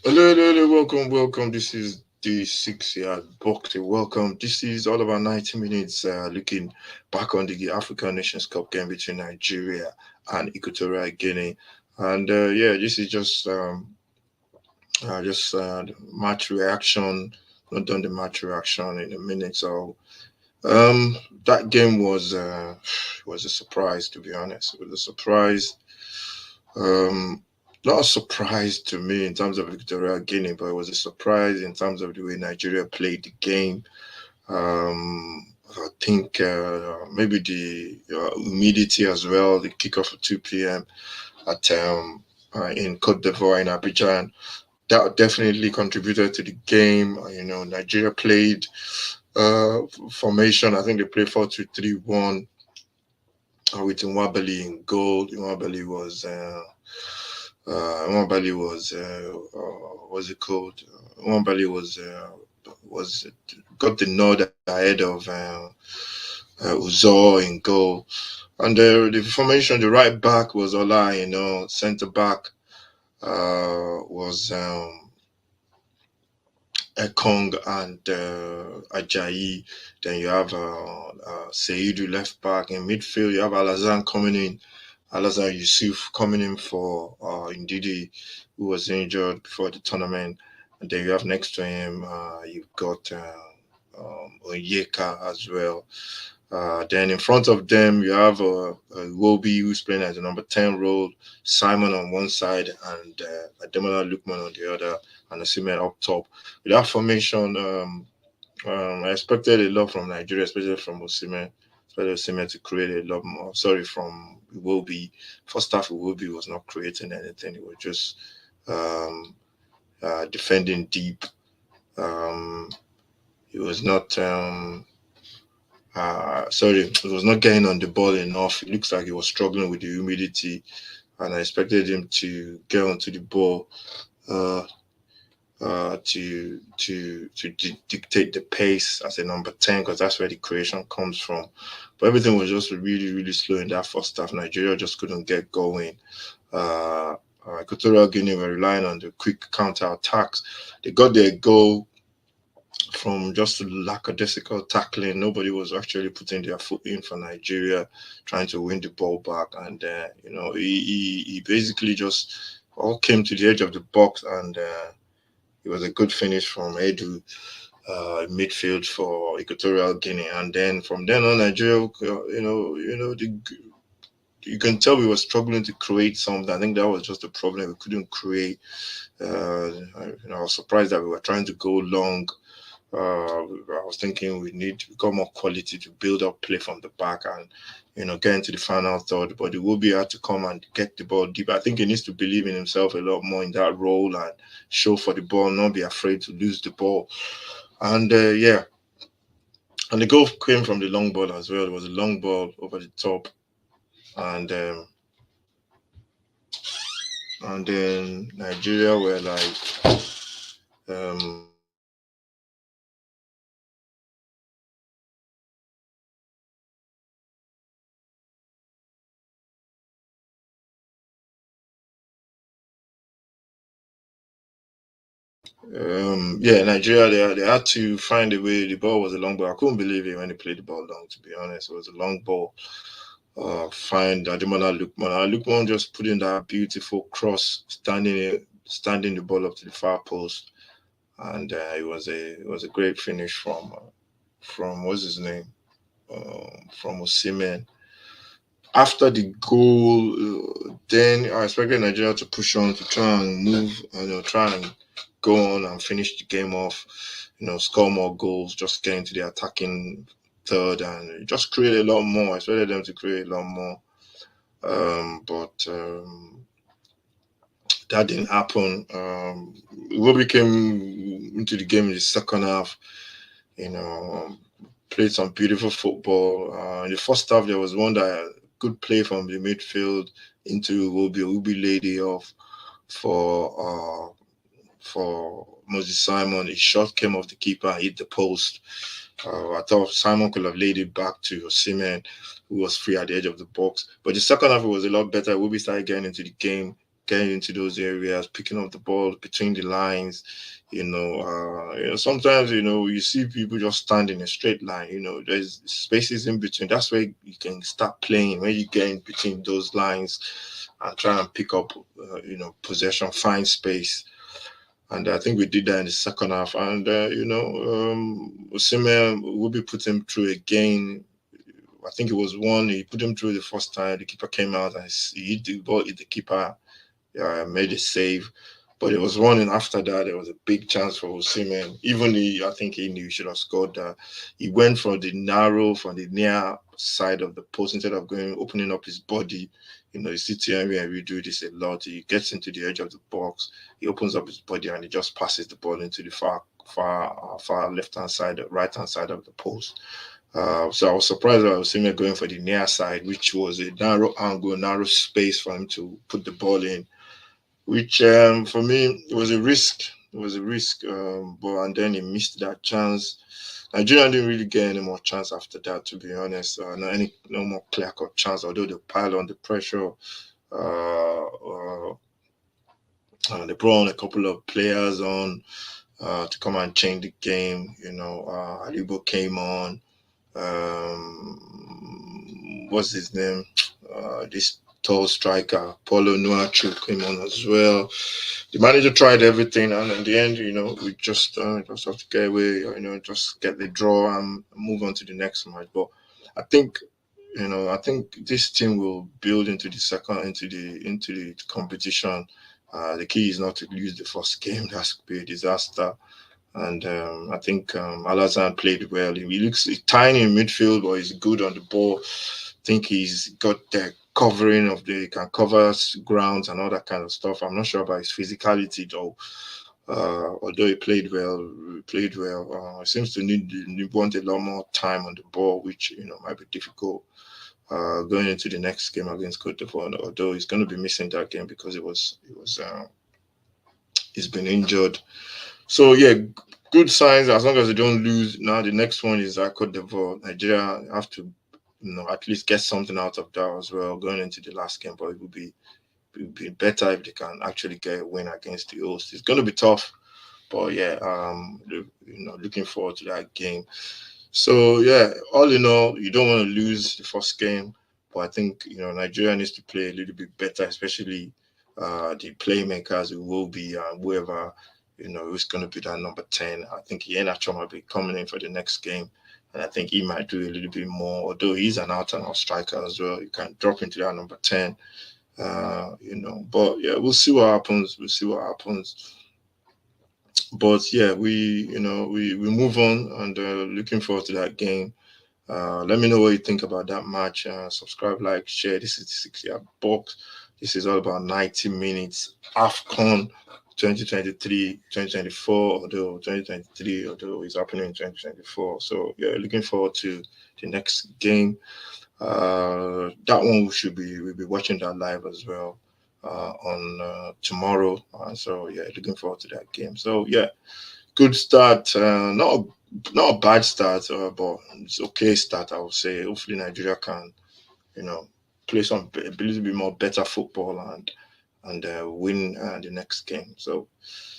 Hello, hello, hello, welcome. This is the 6 yard boxing. Welcome. This is all about 90 minutes looking back on the African Nations Cup game between Nigeria and Equatorial Guinea. And yeah, this is just match reaction. Not done the match reaction in a minute. So um, that game was a surprise, to be honest. It was a surprise. Um, Not a surprise to me in terms of Equatorial Guinea, but it was a surprise in terms of the way Nigeria played the game. I think maybe the humidity as well, the kickoff at 2 p.m. at in Cote d'Ivoire in Abidjan, that definitely contributed to the game. Nigeria played uh, formation. I think they played 4-2-3-1 with Nwabali in goal. Nwabali what's it called? Nwabali was got the nod ahead of Uzor in goal, and the formation, the right back was Ola, centre back was Ekong and Ajayi. Then you have Seidu left back in midfield. You have Alazan coming in. Alazar Yusuf coming in for Ndidi, who was injured before the tournament. And then you have next to him, you've got Onyeka as well. Then in front of them, you have Wobi, who's playing as the number 10 role, Simon on one side, and Ademola Lukman on the other, and Osimhen up top. With that formation, I expected a lot from Nigeria, especially from Osimhen. Especially Osimhen to create a lot more. Sorry, from Iwobi. First half, Iwobi was not creating anything. He was just um, defending deep. Um, he was not. Sorry, he was not getting on the ball enough. It looks like he was struggling with the humidity, and I expected him to get onto the ball. Uh, to dictate the pace as a number 10, because that's where the creation comes from. But everything was just really, really slow in that first half. Nigeria just couldn't get going. Equatorial Guinea were relying on the quick counter attacks. They got their goal from just lackadaisical tackling. Nobody was actually putting their foot in for Nigeria, trying to win the ball back. And, he basically just all came to the edge of the box, and it was a good finish from Edu midfield for Equatorial Guinea, and then from then on, Nigeria, you can tell we were struggling to create something. I think that was just the problem. We couldn't create. I was surprised that we were trying to go long. I was thinking we need to become more quality to build up play from the back and get into the final third. But it will be hard to come and get the ball deep. I think he needs to believe in himself a lot more in that role and show for the ball, not be afraid to lose the ball. And yeah, and the goal came from the long ball as well. It was a long ball over the top, and then Nigeria were like, yeah, Nigeria, they had to find a way. The ball was a long ball. I couldn't believe it when they played the ball long, to be honest. It was a long ball. Find Ademola Lukman. Lukman just put in that beautiful cross, standing the ball up to the far post, and it was a great finish from what's his name, from Osimhen. After the goal, then I expected Nigeria to push on to try and move, try and go on and finish the game off, score more goals, just get into the attacking third and just create a lot more. I expected them to create a lot more. But that didn't happen. Iwobi came into the game in the second half, you know, played some beautiful football. In the first half, there was one that good play from the midfield into Iwobi. Iwobi laid it off for Moses Simon. His shot came off the keeper and hit the post. I thought Simon could have laid it back to Osimhen, who was free at the edge of the box. But the second half, it was a lot better. Iwobi started getting into the game, getting into those areas, picking up the ball between the lines. Sometimes you see people just stand in a straight line. There's spaces in between. That's where you can start playing, when you get in between those lines and try and pick up, possession, find space. And I think we did that in the second half. And Osimhen will be put him through again. I think it was one he put him through the first time. The keeper came out and he hit the ball, hit the keeper, made a save. But it was one, and after that, there was a big chance for Osimhen. Even I think he knew he should have scored that. He went from the near side of the post instead of opening up his body. You see Thierry Henry do this a lot. He gets into the edge of the box, he opens up his body, and he just passes the ball into the far left hand side, right hand side of the post. So I was surprised that Osimhen going for the near side, which was a narrow angle, narrow space for him to put the ball in, which for me it was a risk. It was a risk, but and then he missed that chance. Nigeria didn't really get any more chance after that, to be honest. No more clear-cut chance, although they piled on the pressure. They brought on a couple of players to come and change the game. Alibo came on. What's his name? This tall striker, Paulo Nuachu, came on as well. The manager tried everything, and in the end, we just have to get away, just get the draw and move on to the next match. But I think, I think this team will build into the competition. The key is not to lose the first game. That could be a disaster. And I think Alazan played well. He looks tiny in midfield, but he's good on the ball. I think he's got the covering he can cover grounds and all that kind of stuff. I'm not sure about his physicality though. Although he played well, he seems to want a lot more time on the ball, which might be difficult going into the next game against Cote d'Ivoire. Although he's going to be missing that game because he's been injured. So yeah, good signs as long as they don't lose. Now the next one is Cote d'Ivoire. Nigeria have to, at least get something out of that as well going into the last game. But it would be better if they can actually get a win against the host. It's going to be tough, but yeah, looking forward to that game. So yeah, all in all, you don't want to lose the first game, but I think Nigeria needs to play a little bit better, especially the playmakers who will be whoever who's going to be that number 10. I think Iheanacho might be coming in for the next game, and I think he might do a little bit more. Although he's an out-and-out striker as well, you can drop into that number 10. But yeah, we'll see what happens. But yeah, we move on, and looking forward to that game. Let me know what you think about that match. Subscribe, like, share. This is the 6-yard box. This is all about 90 minutes. AFCON 2023, 2024, although it's happening in 2024. So yeah, looking forward to the next game. That one we'll be watching that live as well on tomorrow. So yeah, looking forward to that game. So yeah, good start. Not a bad start, but it's okay start, I would say. Hopefully Nigeria can, play a little bit more better football and win the next game. So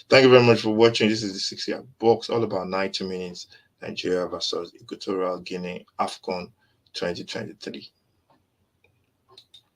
thank you very much for watching. This is the 6-yard box, all about 90 minutes. Nigeria versus Equatorial Guinea, AFCON 2023.